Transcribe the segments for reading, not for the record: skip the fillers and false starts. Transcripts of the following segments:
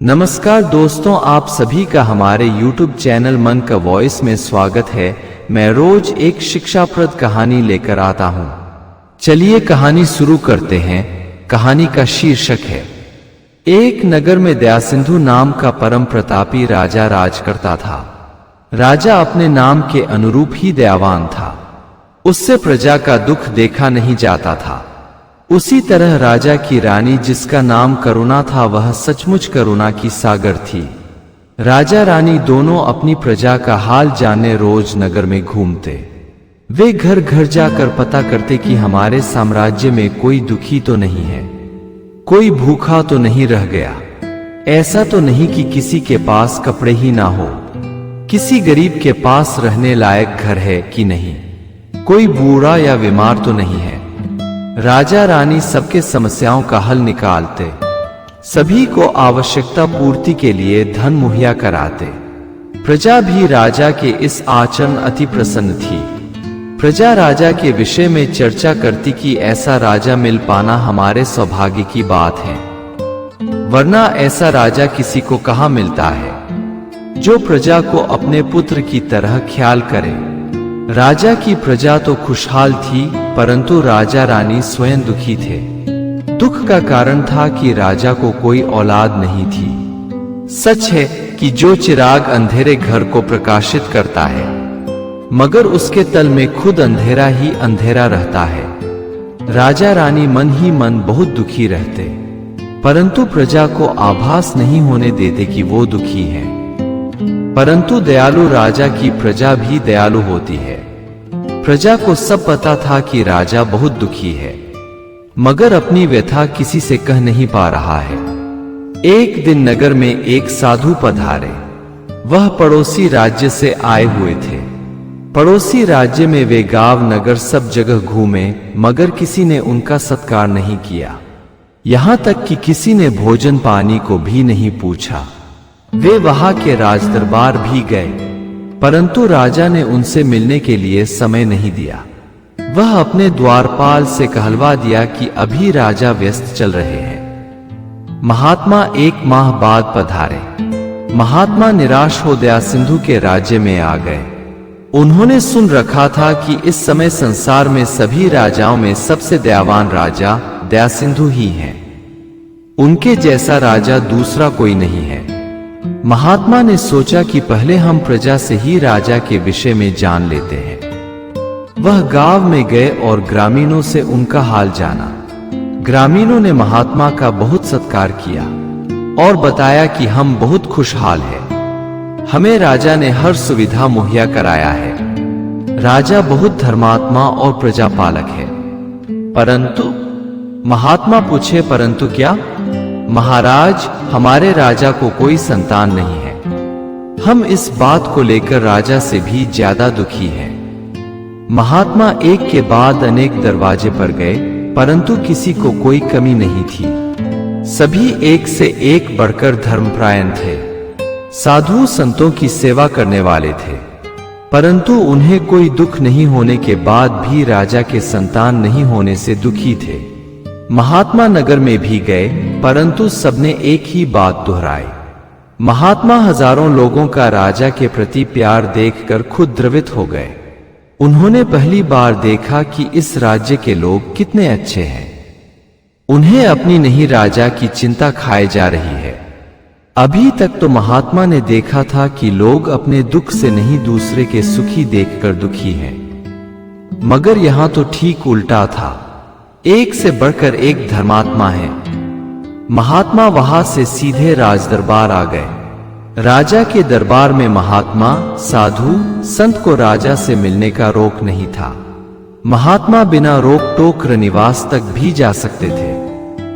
नमस्कार दोस्तों, आप सभी का हमारे YouTube चैनल मन का वॉइस में स्वागत है। मैं रोज एक शिक्षाप्रद कहानी लेकर आता हूँ। चलिए कहानी शुरू करते हैं। कहानी का शीर्षक है एक नगर में दयासिंधु नाम का परम प्रतापी राजा राज करता था। राजा अपने नाम के अनुरूप ही दयावान था। उससे प्रजा का दुख देखा नहीं जाता था। उसी तरह राजा की रानी, जिसका नाम करुणा था, वह सचमुच करुणा की सागर थी। राजा रानी दोनों अपनी प्रजा का हाल जानने रोज नगर में घूमते। वे घर घर जाकर पता करते कि हमारे साम्राज्य में कोई दुखी तो नहीं है, कोई भूखा तो नहीं रह गया, ऐसा तो नहीं कि किसी के पास कपड़े ही ना हो, किसी गरीब के पास रहने लायक घर है कि नहीं, कोई बूढ़ा या बीमार तो नहीं है। राजा रानी सबके समस्याओं का हल निकालते, सभी को आवश्यकता पूर्ति के लिए धन मुहैया कराते। प्रजा भी राजा के इस आचरण अति प्रसन्न थी। प्रजा राजा के विषय में चर्चा करती कि ऐसा राजा मिल पाना हमारे सौभाग्य की बात है, वरना ऐसा राजा किसी को कहाँ मिलता है जो प्रजा को अपने पुत्र की तरह ख्याल करे। राजा की प्रजा तो खुशहाल थी, परंतु राजा रानी स्वयं दुखी थे। दुख का कारण था कि राजा को कोई औलाद नहीं थी। सच है कि जो चिराग अंधेरे घर को प्रकाशित करता है, मगर उसके तल में खुद अंधेरा ही अंधेरा रहता है। राजा रानी मन ही मन बहुत दुखी रहते, परंतु प्रजा को आभास नहीं होने देते कि वो दुखी हैं। परंतु दयालु राजा की प्रजा भी दयालु होती है। प्रजा को सब पता था कि राजा बहुत दुखी है, मगर अपनी व्यथा किसी से कह नहीं पा रहा है। एक दिन नगर में एक साधु पधारे। वह पड़ोसी राज्य से आए हुए थे। पड़ोसी राज्य में वे गांव नगर सब जगह घूमे, मगर किसी ने उनका सत्कार नहीं किया। यहां तक कि किसी ने भोजन पानी को भी नहीं पूछा। वे वहां के राजदरबार भी गए, परंतु राजा ने उनसे मिलने के लिए समय नहीं दिया। वह अपने द्वारपाल से कहलवा दिया कि अभी राजा व्यस्त चल रहे हैं। महात्मा एक माह बाद पधारे। महात्मा निराश हो दयासिंधु के राज्य में आ गए। उन्होंने सुन रखा था कि इस समय संसार में सभी राजाओं में सबसे दयावान राजा दयासिंधु ही हैं। उनके जैसा राजा दूसरा कोई नहीं है। महात्मा ने सोचा कि पहले हम प्रजा से ही राजा के विषय में जान लेते हैं। वह गांव में गए और ग्रामीणों से उनका हाल जाना। ग्रामीणों ने महात्मा का बहुत सत्कार किया और बताया कि हम बहुत खुशहाल हैं। हमें राजा ने हर सुविधा मुहैया कराया है। राजा बहुत धर्मात्मा और प्रजापालक है। परंतु महात्मा पूछे, परंतु क्या? महाराज, हमारे राजा को कोई संतान नहीं है। हम इस बात को लेकर राजा से भी ज्यादा दुखी हैं। महात्मा एक के बाद अनेक दरवाजे पर गए, परंतु किसी को कोई कमी नहीं थी। सभी एक से एक बढ़कर धर्मपरायण थे। साधु संतों की सेवा करने वाले थे, परंतु उन्हें कोई दुख नहीं होने के बाद भी राजा के संतान नहीं होने से दुखी थे। महात्मा नगर में भी गए, परंतु सबने एक ही बात दोहराई। महात्मा हजारों लोगों का राजा के प्रति प्यार देखकर खुद द्रवित हो गए। उन्होंने पहली बार देखा कि इस राज्य के लोग कितने अच्छे हैं। उन्हें अपनी नहीं, राजा की चिंता खाए जा रही है। अभी तक तो महात्मा ने देखा था कि लोग अपने दुख से नहीं, दूसरे के सुखी देखकर दुखी हैं, मगर यहां तो ठीक उल्टा था। एक से बढ़कर एक धर्मात्मा है। महात्मा वहां से सीधे राजदरबार आ गए। राजा के दरबार में महात्मा, साधु, संत को राजा से मिलने का रोक नहीं था। महात्मा बिना रोक टोक निवास तक भी जा सकते थे।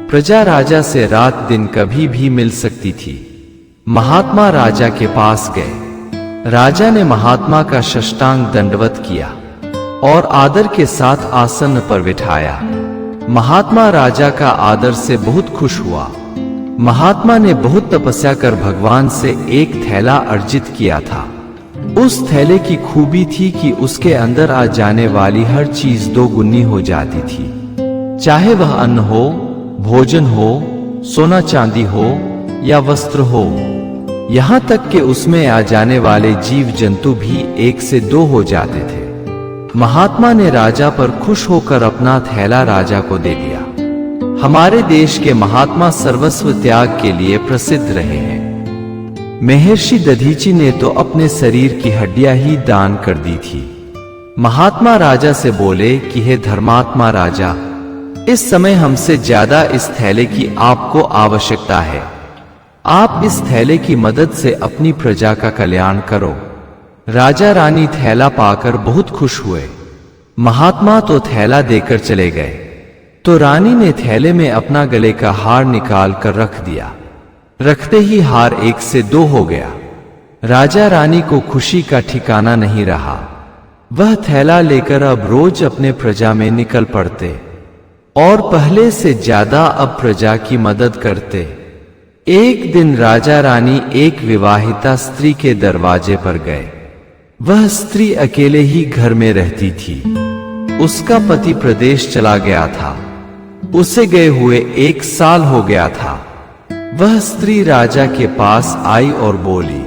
प्रजा राजा से रात दिन कभी भी मिल सकती थी। महात्मा राजा के पास गए। राजा ने महात्मा का साष्टांग दंडवत किया और आदर के साथ आसन पर बिठाया। महात्मा राजा का आदर से बहुत खुश हुआ। महात्मा ने बहुत तपस्या कर भगवान से एक थैला अर्जित किया था। उस थैले की खूबी थी कि उसके अंदर आ जाने वाली हर चीज दोगुनी हो जाती थी। चाहे वह अन्न हो, भोजन हो, सोना चांदी हो, या वस्त्र हो, यहाँ तक कि उसमें आ जाने वाले जीव जंतु भी 1 से 2 हो जाते थे। महात्मा ने राजा पर खुश होकर अपना थैला राजा को दे दिया। हमारे देश के महात्मा सर्वस्व त्याग के लिए प्रसिद्ध रहे हैं। महर्षि दधीची ने तो अपने शरीर की हड्डियां ही दान कर दी थी। महात्मा राजा से बोले कि हे धर्मात्मा राजा, इस समय हमसे ज्यादा इस थैले की आपको आवश्यकता है। आप इस थैले की मदद से अपनी प्रजा का कल्याण करो। राजा रानी थैला पाकर बहुत खुश हुए। महात्मा तो थैला देकर चले गए, तो रानी ने थैले में अपना गले का हार निकाल कर रख दिया। रखते ही हार 1 से 2 हो गया। राजा रानी को खुशी का ठिकाना नहीं रहा। वह थैला लेकर अब रोज अपने प्रजा में निकल पड़ते और पहले से ज्यादा अब प्रजा की मदद करते। एक दिन राजा रानी एक विवाहिता स्त्री के दरवाजे पर गए। वह स्त्री अकेले ही घर में रहती थी। उसका पति प्रदेश चला गया था। उसे गए हुए 1 साल हो गया था। वह स्त्री राजा के पास आई और बोली,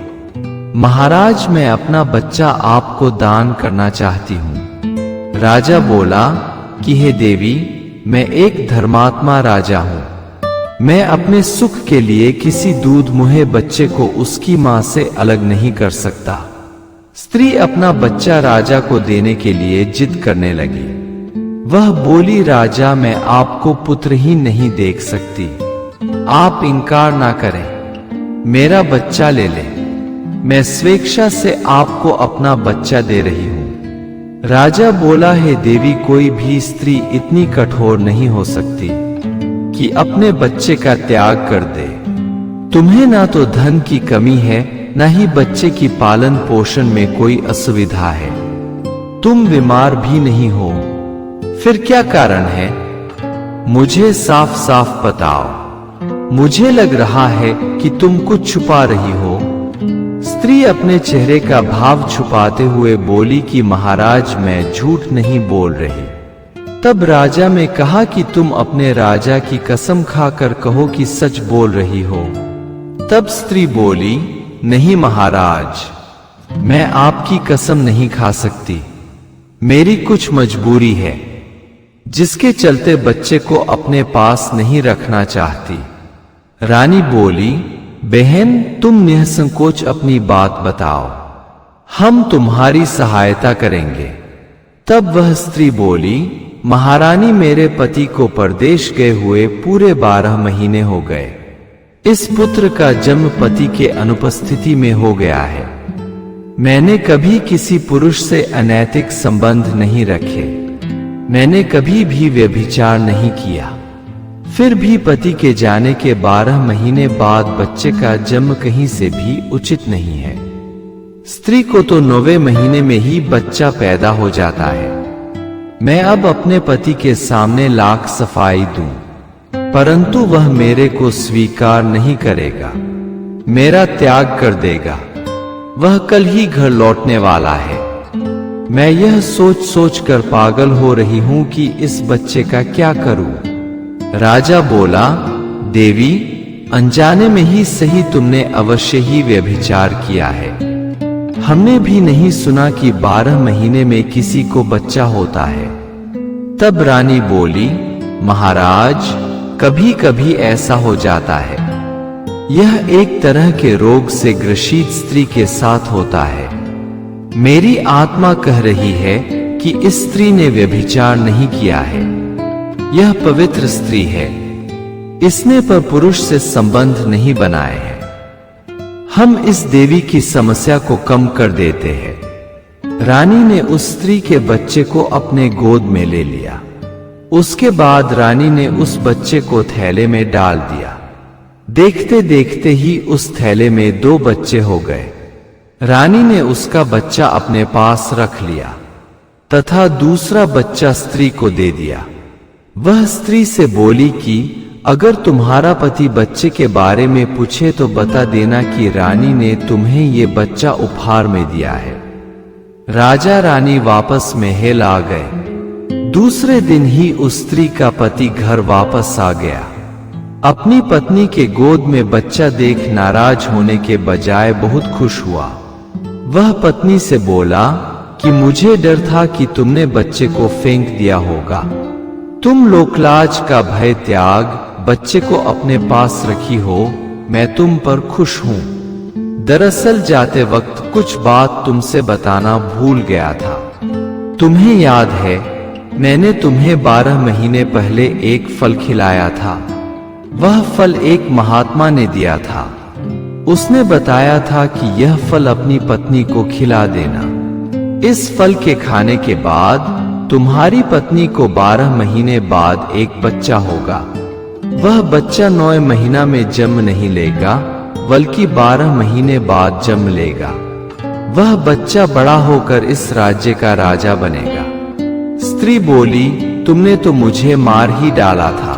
महाराज, मैं अपना बच्चा आपको दान करना चाहती हूँ। राजा बोला कि हे देवी, मैं एक धर्मात्मा राजा हूँ। मैं अपने सुख के लिए किसी दूध मुहे बच्चे को उसकी मां से अलग नहीं कर सकता। स्त्री अपना बच्चा राजा को देने के लिए जिद करने लगी। वह बोली, राजा, मैं आपको पुत्र ही नहीं देख सकती। आप इनकार ना करें, मेरा बच्चा ले ले। मैं स्वेच्छा से आपको अपना बच्चा दे रही हूं। राजा बोला, हे देवी, कोई भी स्त्री इतनी कठोर नहीं हो सकती कि अपने बच्चे का त्याग कर दे। तुम्हें ना तो धन की कमी है, न ही बच्चे की पालन पोषण में कोई असुविधा है। तुम बीमार भी नहीं हो, फिर क्या कारण है? मुझे साफ साफ बताओ। मुझे लग रहा है कि तुम कुछ छुपा रही हो। स्त्री अपने चेहरे का भाव छुपाते हुए बोली कि महाराज, मैं झूठ नहीं बोल रही। तब राजा ने कहा कि तुम अपने राजा की कसम खाकर कहो कि सच बोल रही हो। तब स्त्री बोली, नहीं महाराज, मैं आपकी कसम नहीं खा सकती। मेरी कुछ मजबूरी है, जिसके चलते बच्चे को अपने पास नहीं रखना चाहती। रानी बोली, बहन, तुम निसंकोच अपनी बात बताओ, हम तुम्हारी सहायता करेंगे। तब वह स्त्री बोली, महारानी, मेरे पति को परदेश गए हुए पूरे 12 महीने हो गए। इस पुत्र का जन्म पति के अनुपस्थिति में हो गया है। मैंने कभी किसी पुरुष से अनैतिक संबंध नहीं रखे। मैंने कभी भी व्यभिचार नहीं किया। फिर भी पति के जाने के 12 महीने बाद बच्चे का जन्म कहीं से भी उचित नहीं है। स्त्री को तो 9वें महीने में ही बच्चा पैदा हो जाता है। मैं अब अपने पति के सामने लाख सफाई दूं, परंतु वह मेरे को स्वीकार नहीं करेगा, मेरा त्याग कर देगा। वह कल ही घर लौटने वाला है। मैं यह सोच सोच कर पागल हो रही हूं कि इस बच्चे का क्या करूं। राजा बोला, देवी, अनजाने में ही सही तुमने अवश्य ही व्यभिचार किया है। हमने भी नहीं सुना कि 12 महीने में किसी को बच्चा होता है। तब रानी बोली, महाराज, कभी कभी ऐसा हो जाता है। यह एक तरह के रोग से ग्रसित स्त्री के साथ होता है। मेरी आत्मा कह रही है कि इस स्त्री ने व्यभिचार नहीं किया है। यह पवित्र स्त्री है। इसने पर पुरुष से संबंध नहीं बनाए हैं। हम इस देवी की समस्या को कम कर देते हैं। रानी ने उस स्त्री के बच्चे को अपने गोद में ले लिया। उसके बाद रानी ने उस बच्चे को थैले में डाल दिया। देखते देखते ही उस थैले में 2 बच्चे हो गए। रानी ने उसका बच्चा अपने पास रख लिया तथा दूसरा बच्चा स्त्री को दे दिया। वह स्त्री से बोली कि अगर तुम्हारा पति बच्चे के बारे में पूछे तो बता देना कि रानी ने तुम्हें ये बच्चा उपहार में दिया है। राजा रानी वापस महल आ गए। दूसरे दिन ही उस स्त्री का पति घर वापस आ गया। अपनी पत्नी के गोद में बच्चा देख नाराज होने के बजाय बहुत खुश हुआ। वह पत्नी से बोला कि मुझे डर था कि तुमने बच्चे को फेंक दिया होगा। तुम लोकलाज का भय त्याग बच्चे को अपने पास रखी हो, मैं तुम पर खुश हूं। दरअसल जाते वक्त कुछ बात तुमसे बताना भूल गया था। तुम्हें याद है मैंने तुम्हें 12 महीने पहले एक फल खिलाया था। वह फल एक महात्मा ने दिया था। उसने बताया था कि यह फल अपनी पत्नी को खिला देना। इस फल के खाने के बाद तुम्हारी पत्नी को 12 महीने बाद एक बच्चा होगा। वह बच्चा 9 महीना में जन्म नहीं लेगा, बल्कि 12 महीने बाद जन्म लेगा। वह बच्चा बड़ा होकर इस राज्य का राजा बनेगा। स्त्री बोली, तुमने तो मुझे मार ही डाला था।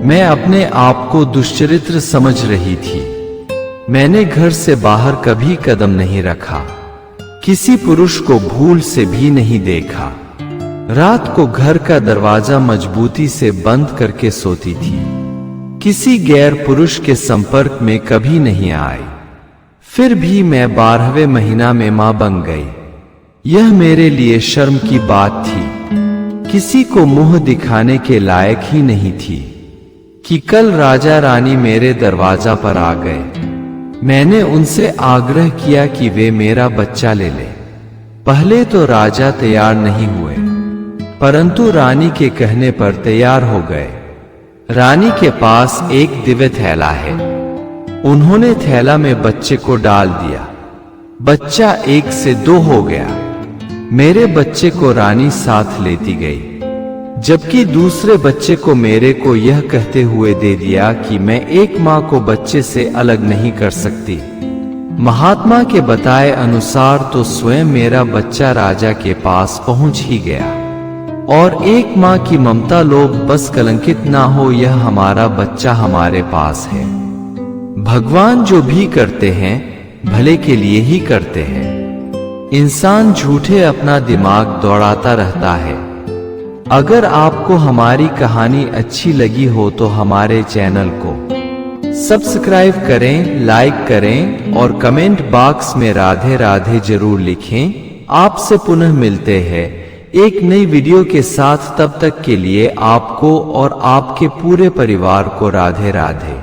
मैं अपने आप को दुश्चरित्र समझ रही थी। मैंने घर से बाहर कभी कदम नहीं रखा, किसी पुरुष को भूल से भी नहीं देखा। रात को घर का दरवाजा मजबूती से बंद करके सोती थी। किसी गैर पुरुष के संपर्क में कभी नहीं आई। फिर भी मैं 12वें महीना में मां बन गई। यह मेरे लिए शर्म की बात थी। किसी को मुंह दिखाने के लायक ही नहीं थी कि कल राजा रानी मेरे दरवाजा पर आ गए। मैंने उनसे आग्रह किया कि वे मेरा बच्चा ले ले। पहले तो राजा तैयार नहीं हुए, परंतु रानी के कहने पर तैयार हो गए। रानी के पास एक दिव्य थैला है। उन्होंने थैला में बच्चे को डाल दिया। बच्चा 1 से 2 हो गया। मेरे बच्चे को रानी साथ लेती गई, जबकि दूसरे बच्चे को मेरे को यह कहते हुए दे दिया कि मैं एक मां को बच्चे से अलग नहीं कर सकती। महात्मा के बताए अनुसार तो स्वयं मेरा बच्चा राजा के पास पहुंच ही गया। और एक मां की ममता लोग बस कलंकित ना हो, यह हमारा बच्चा हमारे पास है। भगवान जो भी करते हैं भले के लिए ही करते हैं। इंसान झूठे अपना दिमाग दौड़ाता रहता है। अगर आपको हमारी कहानी अच्छी लगी हो तो हमारे चैनल को सब्सक्राइब करें, लाइक करें और कमेंट बॉक्स में राधे राधे जरूर लिखें। आपसे पुनः मिलते हैं एक नई वीडियो के साथ। तब तक के लिए आपको और आपके पूरे परिवार को राधे राधे।